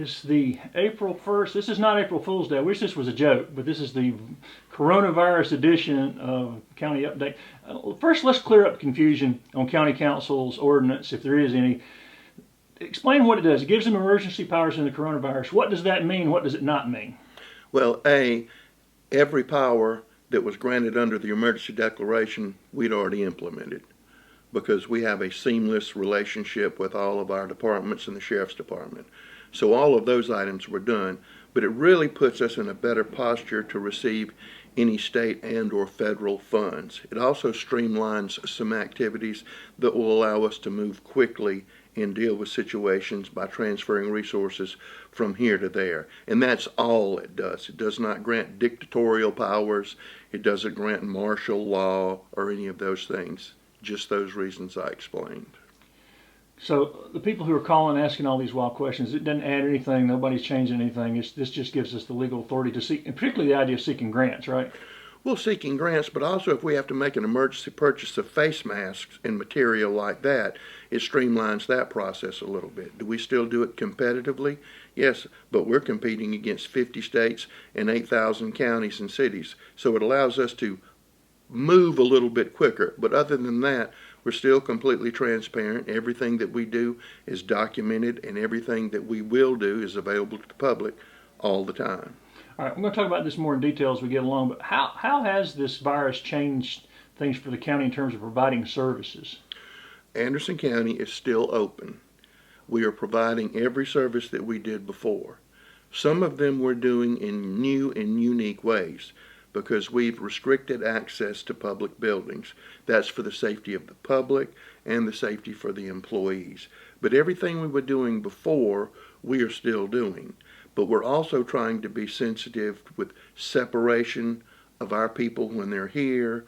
is the April 1st. This is not April Fool's Day. I wish this was a joke, but this is the coronavirus edition of County Update. First, let's clear up confusion on County Council's ordinance, if there is any. Explain what it does. It gives them emergency powers in the coronavirus. What does that mean? What does it not mean? Well, every power that was granted under the emergency declaration, we'd already implemented, because we have a seamless relationship with all of our departments and the Sheriff's Department. So all of those items were done, but it really puts us in a better posture to receive any state and or federal funds. It also streamlines some activities that will allow us to move quickly and deal with situations by transferring resources from here to there. And that's all it does. It does not grant dictatorial powers. It doesn't grant martial law or any of those things. Just those reasons I explained. So the people who are calling asking all these wild questions, it doesn't add anything. Nobody's changing anything. This just gives us the legal authority to seek, and particularly the idea of seeking grants, right? Well, seeking grants, but also if we have to make an emergency purchase of face masks and material like that, it streamlines that process a little bit. Do we still do it competitively? Yes, but we're competing against 50 states and 8,000 counties and cities. So it allows us to move a little bit quicker. But other than that, we're still completely transparent. Everything that we do is documented, and everything that we will do is available to the public all the time. All right, we're going to talk about this more in detail as we get along, but how has this virus changed things for the county in terms of providing services? Anderson County is still open. We are providing every service that we did before. Some of them we're doing in new and unique ways, because we've restricted access to public buildings. That's for the safety of the public and the safety for the employees. But everything we were doing before, we are still doing. But we're also trying to be sensitive with separation of our people when they're here,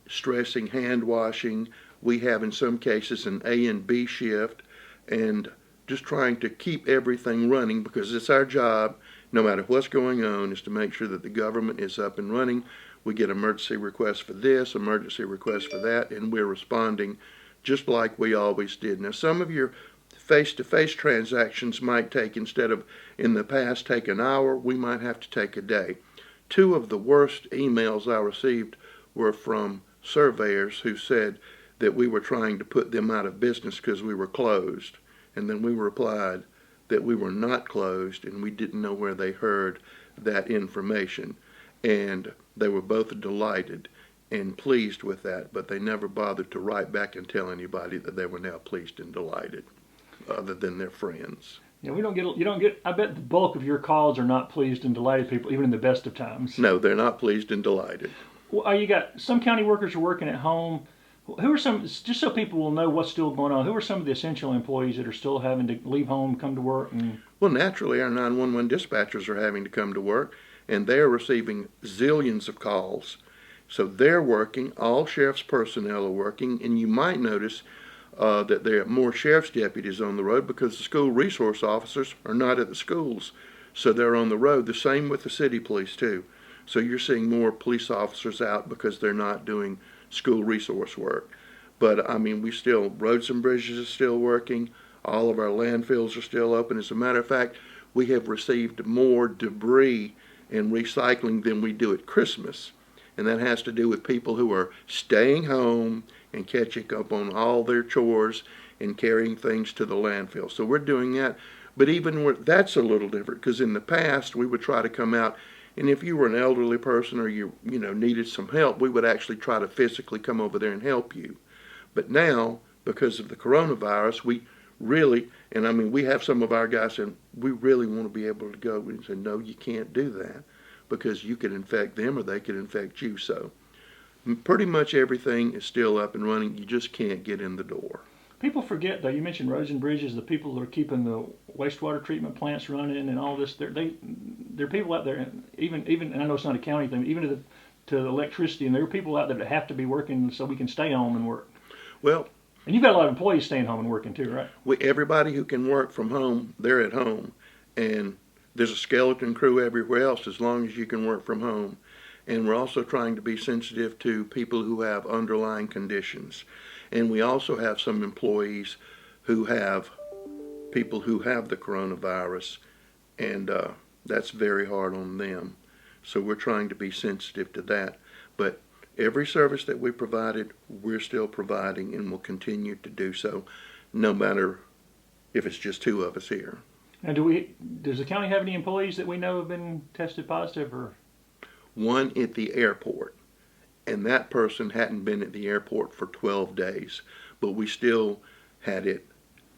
stressing hand washing. We have in some cases an A and B shift, and just trying to keep everything running, because it's our job, no matter what's going on, is to make sure that the government is up and running. We get emergency requests for this, emergency requests for that, and we're responding just like we always did. Now, some of your face-to-face transactions might take, instead of in the past take an hour, we might have to take a day. Two of the worst emails I received were from surveyors who said that we were trying to put them out of business because we were closed. And then we replied that we were not closed, and we didn't know where they heard that information. And they were both delighted and pleased with that, but they never bothered to write back and tell anybody that they were now pleased and delighted, other than their friends. Yeah, you don't get, I bet the bulk of your calls are not pleased and delighted people, even in the best of times. No, they're not pleased and delighted. Well, you got some county workers are working at home. Who are some, just so people will know what's still going on, who are some of the essential employees that are still having to leave home, come to work? Well, naturally, our 911 dispatchers are having to come to work, and they're receiving zillions of calls. So they're working, all sheriff's personnel are working, and you might notice that there are more sheriff's deputies on the road because the school resource officers are not at the schools. So they're on the road. The same with the city police, too. So you're seeing more police officers out because they're not doing school resource work. But I mean, roads and bridges are still working. All of our landfills are still open. As a matter of fact, we have received more debris and recycling than we do at Christmas. And that has to do with people who are staying home and catching up on all their chores and carrying things to the landfill. So we're doing that. But even that's a little different, because in the past we would try to come out, and if you were an elderly person or you needed some help, we would actually try to physically come over there and help you. But now, because of the coronavirus, we really, and I mean, we have some of our guys saying, we really want to be able to go. We say, no, you can't do that, because you could infect them or they could infect you. So pretty much everything is still up and running. You just can't get in the door. People forget, though, you mentioned roads and bridges, the people that are keeping the wastewater treatment plants running and all this. There are people out there, and even, and I know it's not a county thing, even to electricity, and there are people out there that have to be working so we can stay home and work. Well, and you've got a lot of employees staying home and working too, right? Everybody who can work from home, they're at home. And there's a skeleton crew everywhere else as long as you can work from home. And we're also trying to be sensitive to people who have underlying conditions. And we also have some employees who have people who have the coronavirus and that's very hard on them. So we're trying to be sensitive to that. But every service that we provided, we're still providing and will continue to do so, no matter if it's just two of us here. And does the county have any employees that we know have been tested positive, or? One at the airport, and that person hadn't been at the airport for 12 days, but we still had it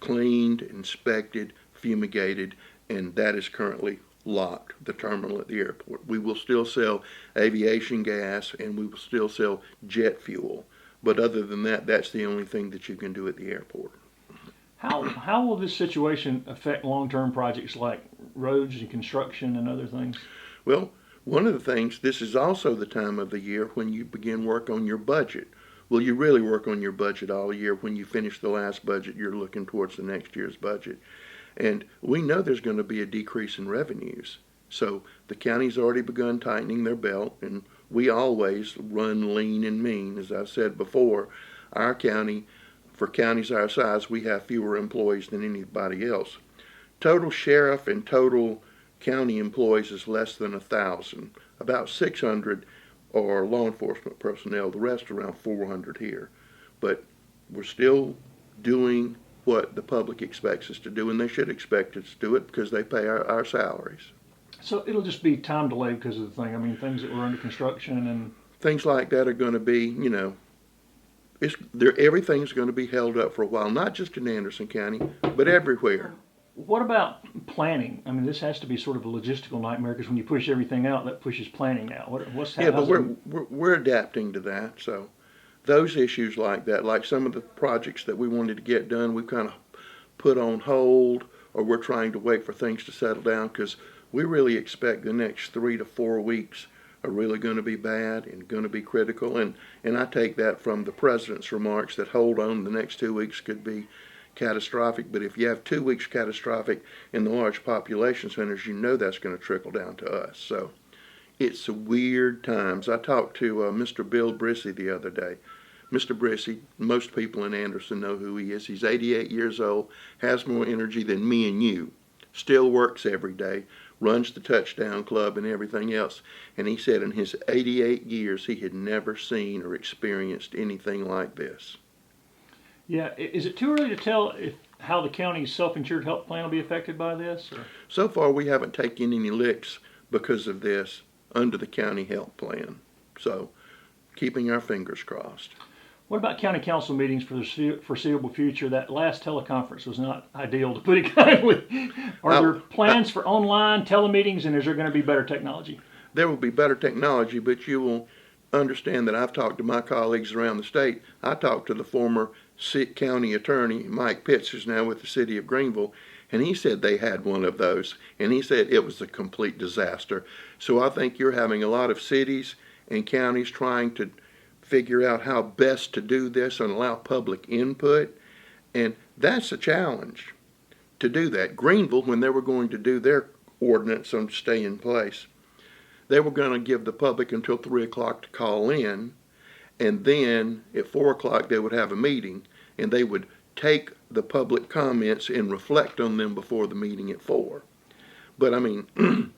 cleaned, inspected, fumigated, and that is currently locked, the terminal at the airport. We will still sell aviation gas and we will still sell jet fuel, but other than that, that's the only thing that you can do at the airport. How will this situation affect long-term projects like roads and construction and other things? Well, one of the things, this is also the time of the year when you begin work on your budget. Well, you really work on your budget all year. When you finish the last budget, you're looking towards the next year's budget. And we know there's going to be a decrease in revenues. So the county's already begun tightening their belt, and we always run lean and mean. As I've said before, our county, for counties our size, we have fewer employees than anybody else. Total sheriff and total county employees is less than 1,000. About 600 are law enforcement personnel, the rest around 400 here. But we're still doing what the public expects us to do, and they should expect us to do it because they pay our salaries. So it'll just be time delay because of the thing. I mean, things that were under construction and things like that are going to be, everything's going to be held up for a while, not just in Anderson County, but everywhere. What about planning? I mean, this has to be sort of a logistical nightmare because when you push everything out, that pushes planning out. What's happening? Yeah, but we're adapting to that. So those issues like that, like some of the projects that we wanted to get done, we've kind of put on hold, or we're trying to wait for things to settle down because we really expect the next 3 to 4 weeks are really going to be bad and going to be critical. And I take that from the president's remarks that hold on, the next 2 weeks could be catastrophic. But if you have 2 weeks catastrophic in the large population centers, you know that's going to trickle down to us. So it's weird times. I talked to Mr. Bill Brissy the other day. Mr. Brissy, most people in Anderson know who he is. He's 88 years old, has more energy than me and you, still works every day, runs the touchdown club and everything else. And he said in his 88 years he had never seen or experienced anything like this. Yeah, is it too early to tell how the county's self-insured health plan will be affected by this? Or? So far we haven't taken any licks because of this under the county health plan. So keeping our fingers crossed. What about county council meetings for the foreseeable future? That last teleconference was not ideal, to put it kindly. Are there plans for online telemeetings, and is there going to be better technology? There will be better technology, but you will understand that I've talked to my colleagues around the state. I talked to the former county attorney, Mike Pitts, who's now with the city of Greenville, and he said they had one of those, and he said it was a complete disaster. So I think you're having a lot of cities and counties trying to figure out how best to do this and allow public input, and that's a challenge to do that. Greenville, when they were going to do their ordinance on stay in place, they were going to give the public until 3 o'clock to call in, and then at 4 o'clock they would have a meeting, and they would take the public comments and reflect on them before the meeting at 4. But I mean,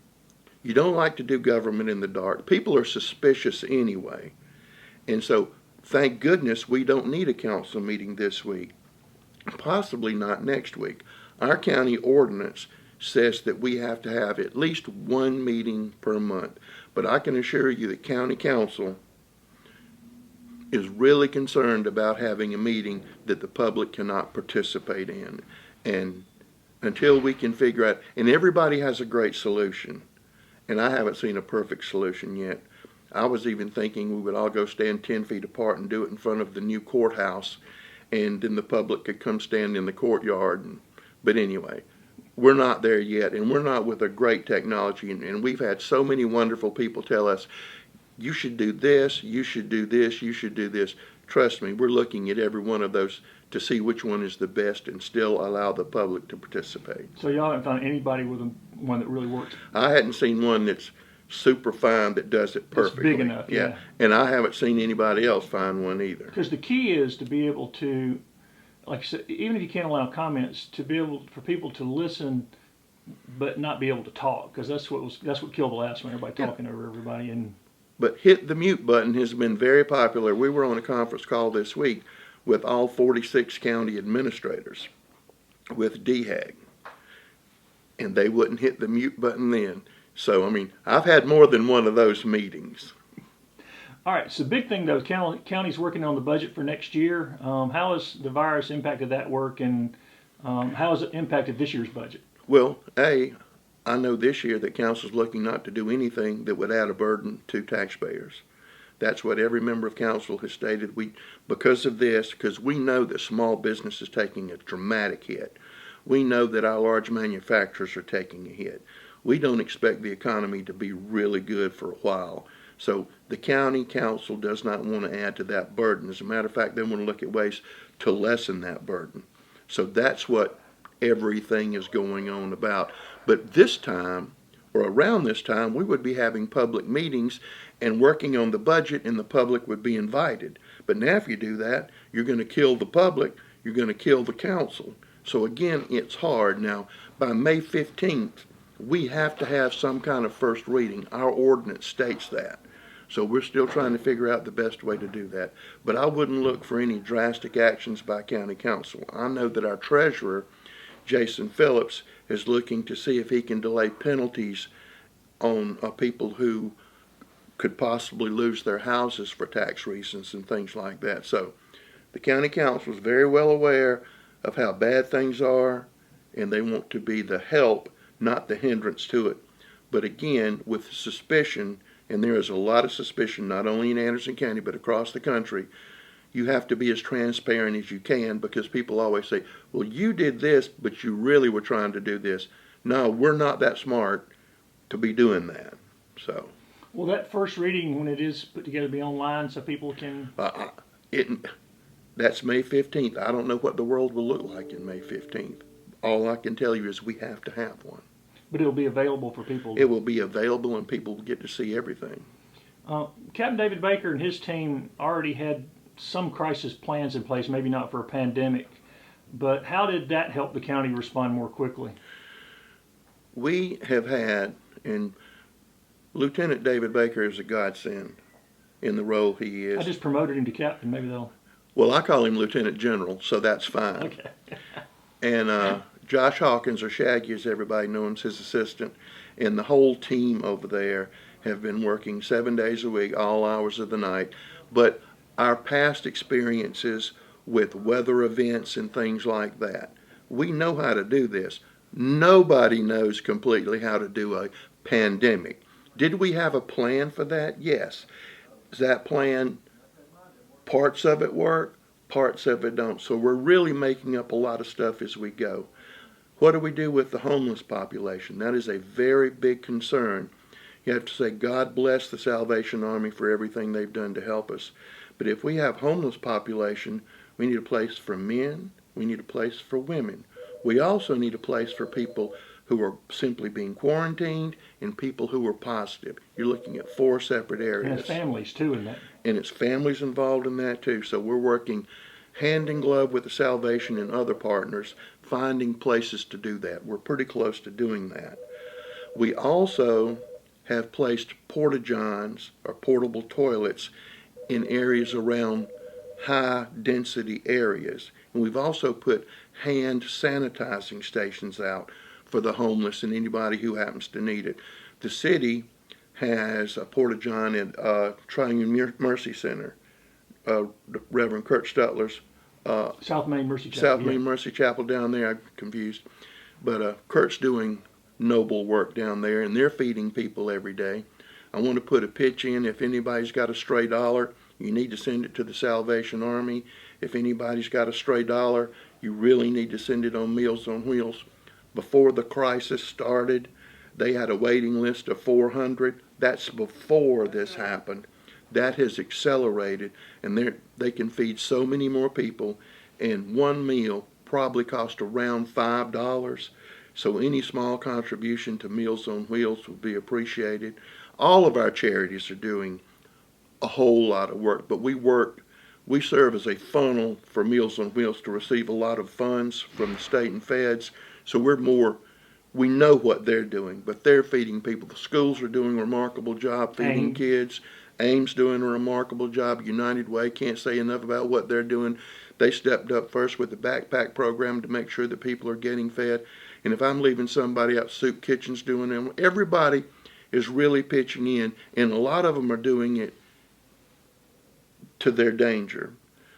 you don't like to do government in the dark. People are suspicious anyway. And so, thank goodness we don't need a council meeting this week, possibly not next week. Our county ordinance says that we have to have at least one meeting per month. But I can assure you that county council is really concerned about having a meeting that the public cannot participate in. And until we can figure out, and everybody has a great solution, and I haven't seen a perfect solution yet. I was even thinking we would all go stand 10 feet apart and do it in front of the new courthouse, and then the public could come stand in the courtyard. But anyway, we're not there yet, and we're not with a great technology, and we've had so many wonderful people tell us, you should do this, you should do this, you should do this. Trust me, we're looking at every one of those to see which one is the best and still allow the public to participate. So y'all haven't found anybody with one that really works? I hadn't seen one that's super fine that does it perfectly. It's big enough, yeah. And I haven't seen anybody else find one either. Because the key is to be able to, like I said, even if you can't allow comments, to be able for people to listen but not be able to talk, because that's what killed the last one. Everybody Yeah. talking over everybody, and But hit the mute button has been very popular. We were on a conference call this week with all 46 county administrators with DHAG, and they wouldn't hit the mute button then. So, I mean, I've had more than one of those meetings. all right. So big thing though, county's working on the budget for next year. How has the virus impacted that work, and how has it impacted this year's budget? Well, I know this year that council's looking not to do anything that would add a burden to taxpayers. That's what every member of council has stated. Because of this, because we know that small business is taking a dramatic hit. We know that our large manufacturers are taking a hit. We don't expect the economy to be really good for a while. So the county council does not want to add to that burden. As a matter of fact, they want to look at ways to lessen that burden. So that's what everything is going on about. But this time, or around this time, we would be having public meetings and working on the budget, and the public would be invited. But now if you do that, you're going to kill the public, you're going to kill the council. So again, it's hard. Now, by May 15th, we have to have some kind of first reading. Our ordinance states that. So we're still trying to figure out the best way to do that. But I wouldn't look for any drastic actions by county council. I know that our treasurer, Jason Phillips, is looking to see if he can delay penalties on people who could possibly lose their houses for tax reasons and things like that. So the county council is very well aware of how bad things are, and they want to be the help, not the hindrance to it. But again, with suspicion, and there is a lot of suspicion not only in Anderson County but across the country, you have to be as transparent as you can, because people always say, well, you did this, but you really were trying to do this. No, we're not that smart to be doing that. So, Will that first reading, when it is put together, be online so people can? That's May 15th. I don't know what the world will look like in May 15th. All I can tell you is we have to have one. But it'll be available for people. It will be available, and people will get to see everything. Captain David Baker and his team already had some crisis plans in place, maybe not for a pandemic, but how did that help the county respond more quickly? We have had, and Lieutenant David Baker is a godsend in the role he is. I just promoted him to captain. Maybe they'll. Well, I call him Lieutenant General, so that's fine. Okay. And Josh Hawkins, or Shaggy as everybody knows, his assistant, and the whole team over there have been working 7 days a week, all hours of the night. But our past experiences with weather events and things like that, we know how to do this. Nobody knows completely how to do a pandemic. Did we have a plan for that? Yes. Is that plan, parts of it work, parts of it don't. So we're really making up a lot of stuff as we go. What do we do with the homeless population? That is a very big concern. You have to say, God bless the Salvation Army for everything they've done to help us. But if we have homeless population, we need a place for men, we need a place for women. We also need a place for people who are simply being quarantined and people who are positive. You're looking at 4 separate areas. And his families too in that. And it's families involved in that too. So we're working hand in glove with the Salvation and other partners, finding places to do that. We're pretty close to doing that. We also have placed porta-johns, or portable toilets, in areas around high density areas. And we've also put hand sanitizing stations out for the homeless and anybody who happens to need it. The city has a porta-john at Triune Mercy Center. Reverend Kurt Stutler's South Main Mercy Chapel. South Main Mercy Chapel down there. I'm confused. But Kurt's doing noble work down there, and they're feeding people every day. I want to put a pitch in. If anybody's got a stray dollar, you need to send it to the Salvation Army. If anybody's got a stray dollar, you really need to send it on Meals on Wheels. Before the crisis started, they had a waiting list of 400. That's before this happened. That has accelerated, and they can feed so many more people, and one meal probably cost around $5. So any small contribution to Meals on Wheels would be appreciated. All of our charities are doing a whole lot of work, but we serve as a funnel for Meals on Wheels to receive a lot of funds from the state and feds. So we're more We know what they're doing, but they're feeding people. The schools are doing a remarkable job feeding AIM. kids. AIM's doing a remarkable job. United Way, can't say enough about what they're doing. They stepped up first with the backpack program to make sure that people are getting fed. And if I'm leaving somebody out, Soup Kitchen's doing them. Everybody is really pitching in, and a lot of them are doing it to their danger.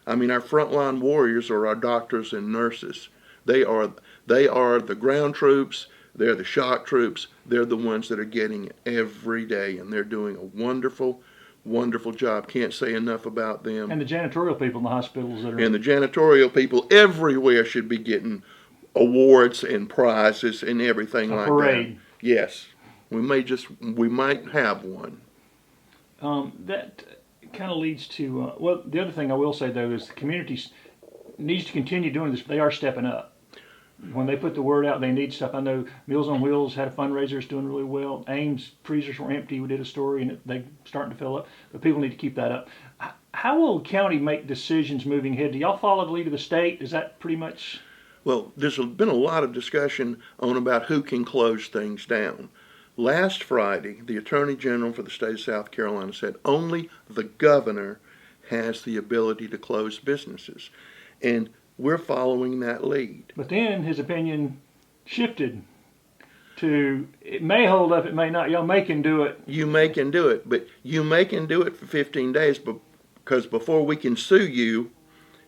I mean, our frontline warriors are our doctors and nurses. They are the ground troops. They're the shock troops. They're the ones that are getting it every day, and they're doing a wonderful, wonderful job. Can't say enough about them. And the janitorial people in the hospitals that are. And the janitorial people everywhere should be getting awards and prizes and everything A like parade. that. Yes, we might have one. That kind of leads to well, the other thing I will say though is the community needs to continue doing this. They are stepping up. When they put the word out, they need stuff. I know Meals on Wheels had a fundraiser, it's doing really well. Ames freezers were empty. We did a story, and they're starting to fill up. But people need to keep that up. How will the county make decisions moving ahead? Do y'all follow the lead of the state? Is that pretty much? Well, there's been a lot of discussion on about who can close things down. Last Friday, the Attorney General for the state of South Carolina said only the governor has the ability to close businesses. And we're following that lead. But then his opinion shifted to it may hold up, it may not. Y'all may can do it. You may can do it, but you may can do it for 15 days because before we can sue you,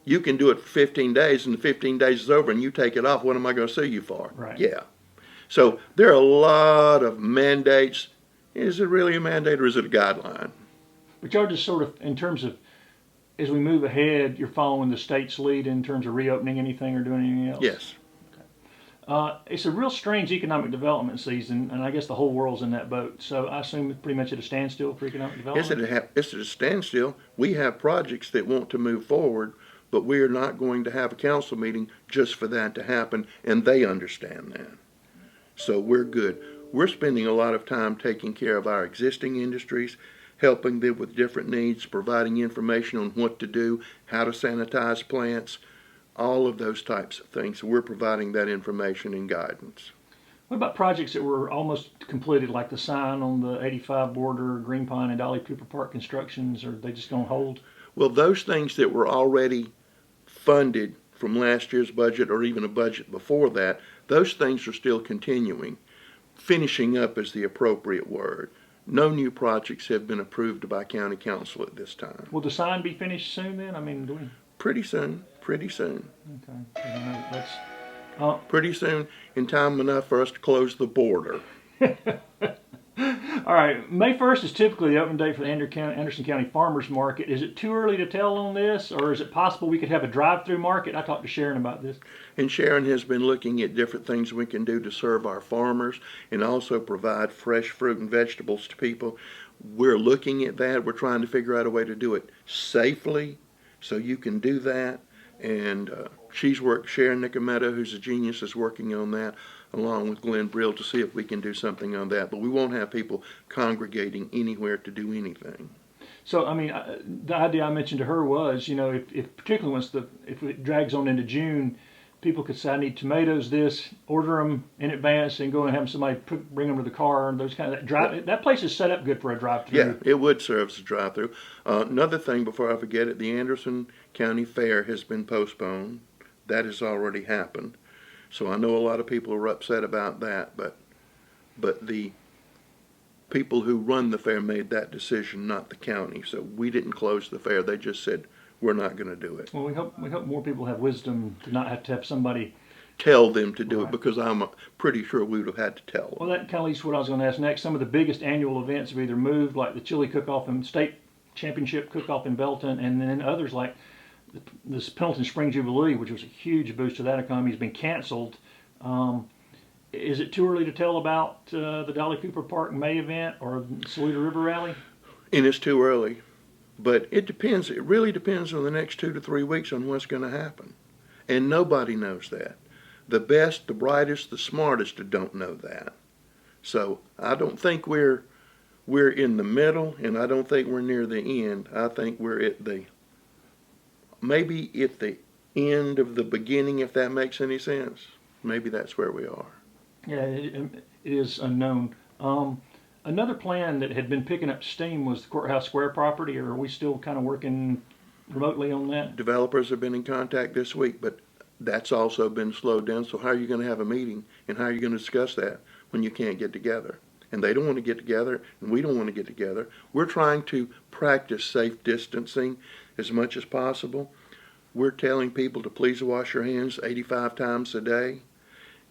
you can do it for 15 days and the 15 days is over and you take it off. What am I going to sue you for? Right. Yeah. So there are a lot of mandates. Is it really a mandate or is it a guideline? But y'all just sort of, in terms of, as we move ahead, you're following the state's lead in terms of reopening anything or doing anything else? Yes. It's a real strange economic development season, and I guess the whole world's in that boat. So I assume it's pretty much at a standstill for economic development? Yes, it's at a standstill. We have projects that want to move forward, but we are not going to have a council meeting just for that to happen, and they understand that. So we're good. We're spending a lot of time taking care of our existing industries, helping them with different needs, providing information on what to do, how to sanitize plants, all of those types of things. So we're providing that information and guidance. What about projects that were almost completed, like the sign on the 85 border, Green Pine and Dolly Cooper Park constructions? Are they just going to hold? Well, those things that were already funded from last year's budget or even a budget before that, those things are still continuing. Finishing up is the appropriate word. No new projects have been approved by county council at this time. Will the sign be finished soon then? I mean, do we? Pretty soon. Okay. I know that's, Pretty soon, in time enough for us to close the border. all right. May 1st is typically the open date for the Anderson County Farmers Market. Is it too early to tell on this, or is it possible we could have a drive-through market? I talked to Sharon about this. And Sharon has been looking at different things we can do to serve our farmers and also provide fresh fruit and vegetables to people. We're looking at that. We're trying to figure out a way to do it safely so you can do that. And Sharon Nicometta, who's a genius, is working on that along with Glenn Brill to see if we can do something on that. But we won't have people congregating anywhere to do anything. So, I mean, the idea I mentioned to her was, you know, if particularly if it drags on into June, people could say, I need tomatoes, order them in advance and go and have somebody bring them to the car and those kind of that place is set up good for a drive-through. Yeah, it would serve as a drive-through. Another thing before I forget it, the Anderson County Fair has been postponed. That has already happened. So I know a lot of people are upset about that, but the people who run the fair made that decision, not the county. So we didn't close the fair. They just said, we're not going to do it. Well, we hope more people have wisdom to not have to have somebody tell them to do right. it, because I'm pretty sure we would have had to tell them. Well, that kind of leads to what I was going to ask next. Some of the biggest annual events have either moved, like the chili cook-off and state championship cook-off in Belton, and then others like this Pendleton Spring Jubilee, which was a huge boost to that economy, has been canceled. Is it too early to tell about the Dolly Cooper Park May event or Saluda River Rally? And it's too early. But it depends. It really depends on the next 2 to 3 weeks on what's going to happen. And nobody knows that. The best, the brightest, the smartest don't know that. So I don't think we're in the middle, and I don't think we're near the end. I think we're at maybe at the end of the beginning, if that makes any sense. Maybe that's where we are. Yeah, it is unknown. Another plan that had been picking up steam was the Courthouse Square property. Or are we still kind of working remotely on that? Developers have been in contact this week, but that's also been slowed down. So how are you going to have a meeting and how are you going to discuss that when you can't get together? And they don't want to get together and we don't want to get together. We're trying to practice safe distancing as much as possible. We're telling people to please wash your hands 85 times a day.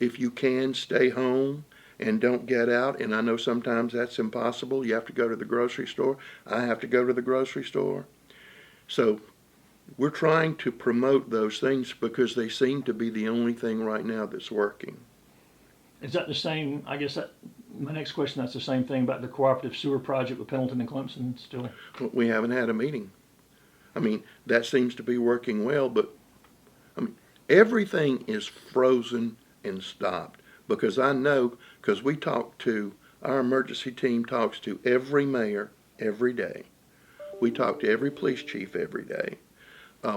If you can, stay home and don't get out. And I know sometimes that's impossible. You have to go to the grocery store. I have to go to the grocery store. So we're trying to promote those things because they seem to be the only thing right now that's working. Is that the same? I guess that my next question. That's the same thing about the cooperative sewer project with Pendleton and Clemson still. We haven't had a meeting. I mean, that seems to be working well, but I mean, everything is frozen and stopped because I know, because we talk to, our emergency team talks to every mayor every day. We talk to every police chief every day.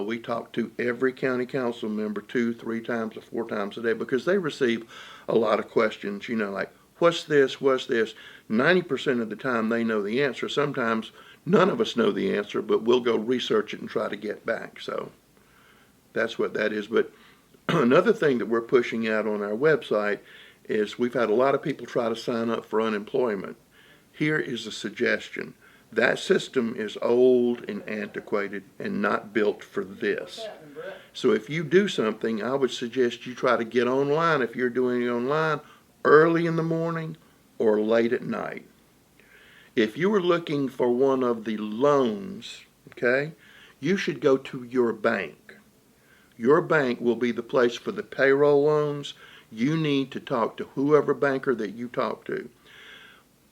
We talk to every county council member 2, 3 times or 4 times a day because they receive a lot of questions, like, what's this, what's this? 90% of the time they know the answer. Sometimes none of us know the answer, but we'll go research it and try to get back. So that's what that is. But another thing that we're pushing out on our website is we've had a lot of people try to sign up for unemployment. Here is a suggestion. That system is old and antiquated and not built for this. So if you do something, I would suggest you try to get online if you're doing it online early in the morning or late at night. If you were looking for one of the loans, okay, you should go to your bank. Your bank will be the place for the payroll loans. You need to talk to whoever banker that you talk to.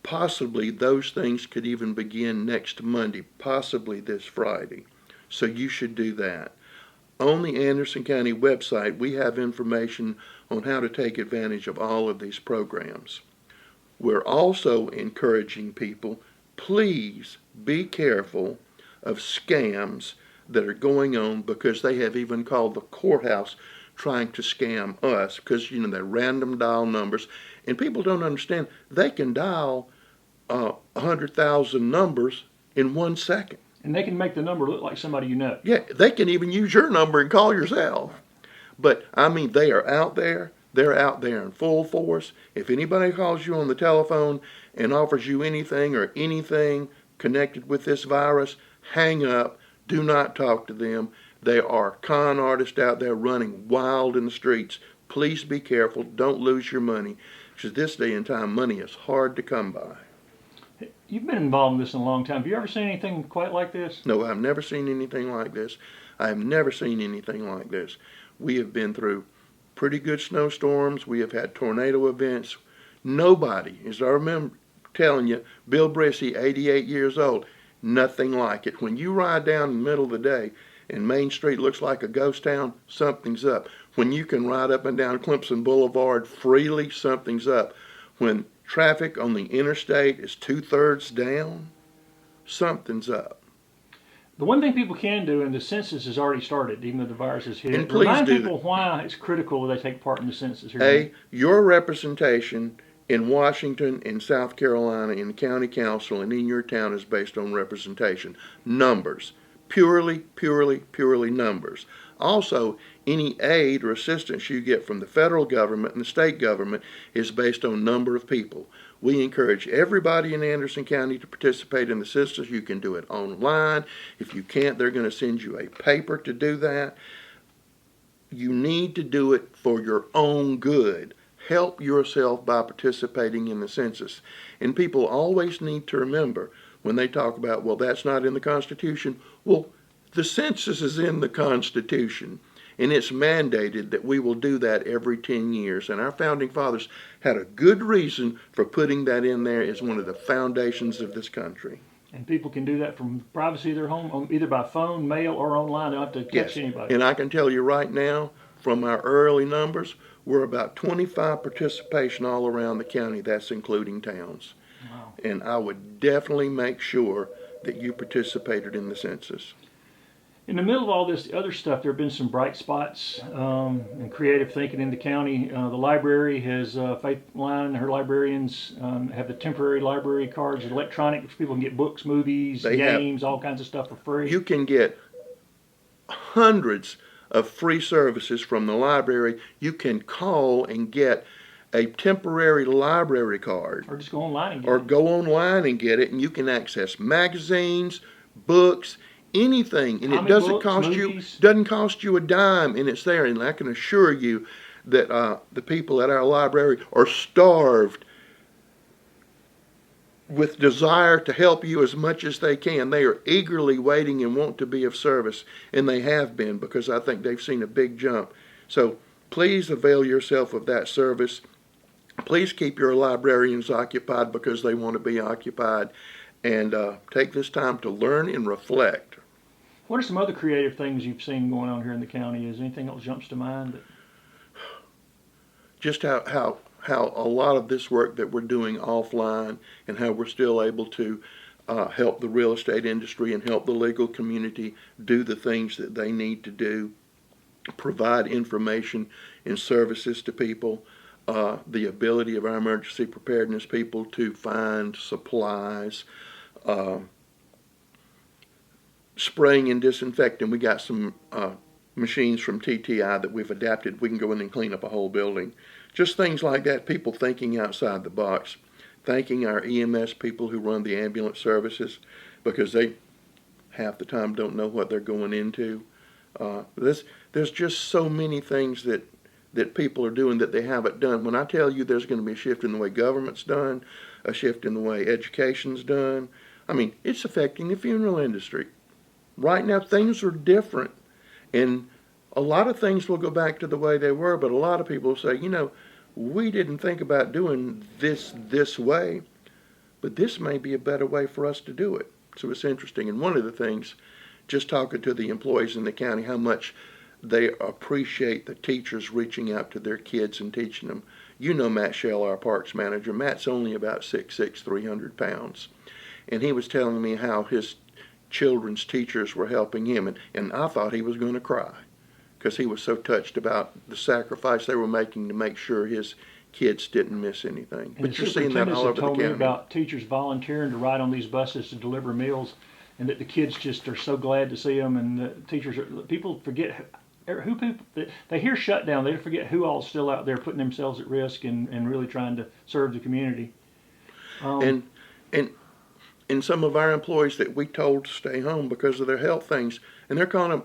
Possibly those things could even begin next Monday, possibly this Friday. So you should do that. On the Anderson County website, we have information on how to take advantage of all of these programs. We're also encouraging people, please be careful of scams that are going on because they have even called the courthouse trying to scam us because, they're random dial numbers. And people don't understand, they can dial 100,000 numbers in 1 second. And they can make the number look like somebody you know. Yeah, they can even use your number and call yourself. But, I mean, they are out there. They're out there in full force. If anybody calls you on the telephone and offers you anything connected with this virus, hang up. Do not talk to them. They are con artists out there running wild in the streets. Please be careful. Don't lose your money. Because this day and time, money is hard to come by. You've been involved in this in a long time. Have you ever seen anything quite like this? No, I've never seen anything like this. I have never seen anything like this. We have been through pretty good snowstorms. We have had tornado events. Nobody, as I remember telling you, Bill Brissy, 88 years old, nothing like it. When you ride down in the middle of the day and Main Street looks like a ghost town, something's up. When you can ride up and down Clemson Boulevard freely, something's up. When traffic on the interstate is 2/3 down, something's up. The one thing people can do, and the census has already started, even though the virus is hit, And please remind do people why it's critical that they take part in the census. Your representation in Washington, in South Carolina, in the county council, and in your town is based on representation. Numbers. Purely numbers. Also, any aid or assistance you get from the federal government and the state government is based on number of people. We encourage everybody in Anderson County to participate in the census. You can do it online. If you can't, they're going to send you a paper to do that. You need to do it for your own good. Help yourself by participating in the census. And people always need to remember when they talk about, well, that's not in the Constitution. Well, the census is in the Constitution, and it's mandated that we will do that every 10 years. And our founding fathers had a good reason for putting that in there as one of the foundations of this country. And people can do that from the privacy of their home, either by phone, mail, or online. They don't have to text anybody. And I can tell you right now, from our early numbers, we're about 25 participation all around the county. That's including towns. Wow. And I would definitely make sure that you participated in the census. In the middle of all this other stuff, there have been some bright spots and creative thinking in the county. The library has, Faith Line and her librarians have the temporary library cards, electronic, so people can get books, movies, games, all kinds of stuff for free. You can get hundreds of free services from the library. You can call and get a temporary library card. Or just go online and get Or it. go online and get it, and you can access magazines, books, anything, and it Comic doesn't books, cost movies. you a dime, and it's there. And I can assure you that the people at our library are starved with desire to help you as much as they can. They are eagerly waiting and want to be of service, and they have been, because I think they've seen a big jump. So please avail yourself of that service. Please keep your librarians occupied because they want to be occupied, and take this time to learn and reflect. What are some other creative things you've seen going on here in the county? Is anything else jumps to mind? Just how a lot of this work that we're doing offline, and how we're still able to help the real estate industry and help the legal community do the things that they need to do, provide information and services to people, the ability of our emergency preparedness people to find supplies, spraying and disinfecting. We got some machines from TTI that we've adapted. We can go in and clean up a whole building. Just things like that, people thinking outside the box. Thanking our EMS people who run the ambulance services, because they half the time don't know what they're going into. There's just so many things that people are doing that they haven't done. When I tell you there's going to be a shift in the way government's done, a shift in the way education's done, I mean, it's affecting the funeral industry. Right now, things are different, and a lot of things will go back to the way they were, but a lot of people say, we didn't think about doing this way, but this may be a better way for us to do it. So it's interesting. And one of the things, just talking to the employees in the county, how much they appreciate the teachers reaching out to their kids and teaching them. Matt Shell, our parks manager. Matt's only about 6'6", 300 pounds. And he was telling me how his children's teachers were helping him, and I thought he was going to cry, because he was so touched about the sacrifice they were making to make sure his kids didn't miss anything. And But you're seeing that all over the told county. me about teachers volunteering to ride on these buses to deliver meals, and that the kids just are so glad to see them. And the teachers people forget who people they hear shutdown, they forget who all's still out there putting themselves at risk and really trying to serve the community. And some of our employees that we told to stay home because of their health things, and they're calling them,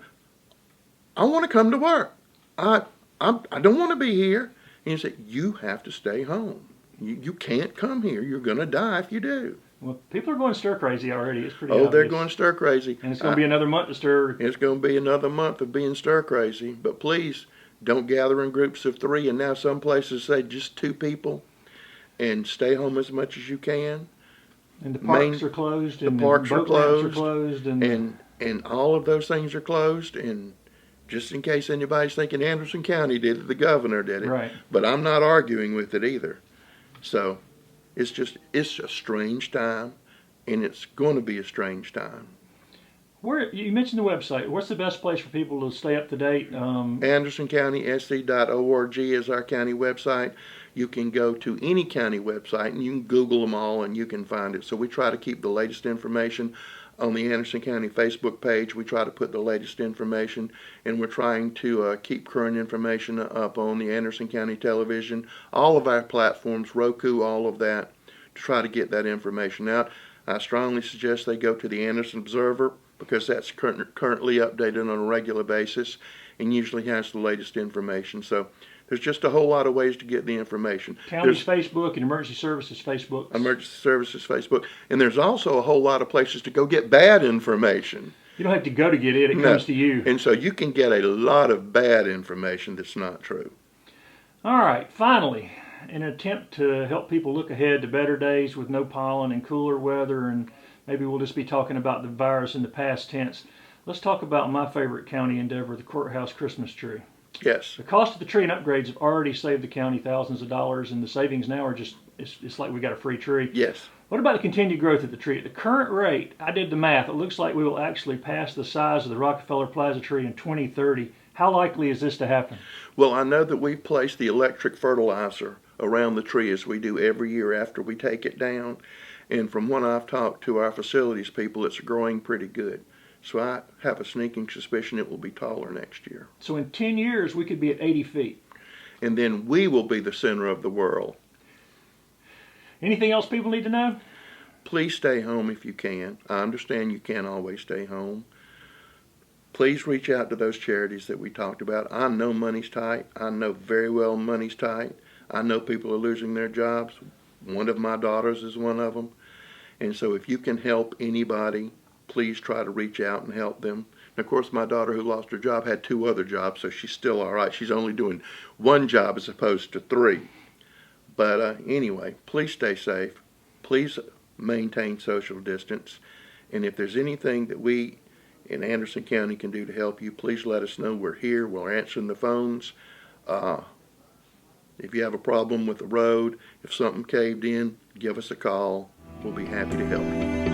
I want to come to work. I don't want to be here. And you say, you have to stay home. You can't come here. You're going to die if you do. Well, people are going stir crazy already. It's pretty Oh, obvious. they're going stir crazy. And it's going to be another month to stir. It's going to be another month of being stir crazy. But please, don't gather in groups of 3. And now some places say just 2 people. And stay home as much as you can. And the parks are closed. And the parks are closed. And all of those things are closed. And just in case anybody's thinking Anderson County did it, the governor did it. Right. But I'm not arguing with it either. So it's a strange time, and it's going to be a strange time. You mentioned the website. What's the best place for people to stay up to date? AndersonCountySC.org is our county website. You can go to any county website, and you can Google them all, and you can find it. So we try to keep the latest information on the Anderson County Facebook page. We try to put the latest information, and we're trying to keep current information up on the Anderson County television, all of our platforms, Roku, all of that, to try to get that information out. I strongly suggest they go to the Anderson Observer, because that's currently updated on a regular basis and usually has the latest information. So there's just a whole lot of ways to get the information. County's Facebook and Emergency Services Facebook. Emergency Services Facebook. And there's also a whole lot of places to go get bad information. You don't have to go to get it. It comes to you. And so you can get a lot of bad information that's not true. All right. Finally, in an attempt to help people look ahead to better days with no pollen and cooler weather, and maybe we'll just be talking about the virus in the past tense, let's talk about my favorite county endeavor, the Courthouse Christmas tree. Yes. The cost of the tree and upgrades have already saved the county thousands of dollars, and the savings now are just, it's like we got a free tree. Yes. What about the continued growth of the tree? At the current rate, I did the math, it looks like we will actually pass the size of the Rockefeller Plaza tree in 2030. How likely is this to happen? Well, I know that we've placed the electric fertilizer around the tree as we do every year after we take it down. And from when I've talked to our facilities people, it's growing pretty good. So I have a sneaking suspicion it will be taller next year. So in 10 years, we could be at 80 feet. And then we will be the center of the world. Anything else people need to know? Please stay home if you can. I understand you can't always stay home. Please reach out to those charities that we talked about. I know money's tight. I know very well money's tight. I know people are losing their jobs. One of my daughters is one of them. And so if you can help anybody, please try to reach out and help them. And of course, my daughter who lost her job had 2 other jobs, so she's still all right. She's only doing 1 job as opposed to 3. But anyway, please stay safe. Please maintain social distance. And if there's anything that we in Anderson County can do to help you, please let us know. We're here. We're answering the phones. If you have a problem with the road, if something caved in, give us a call. We'll be happy to help you.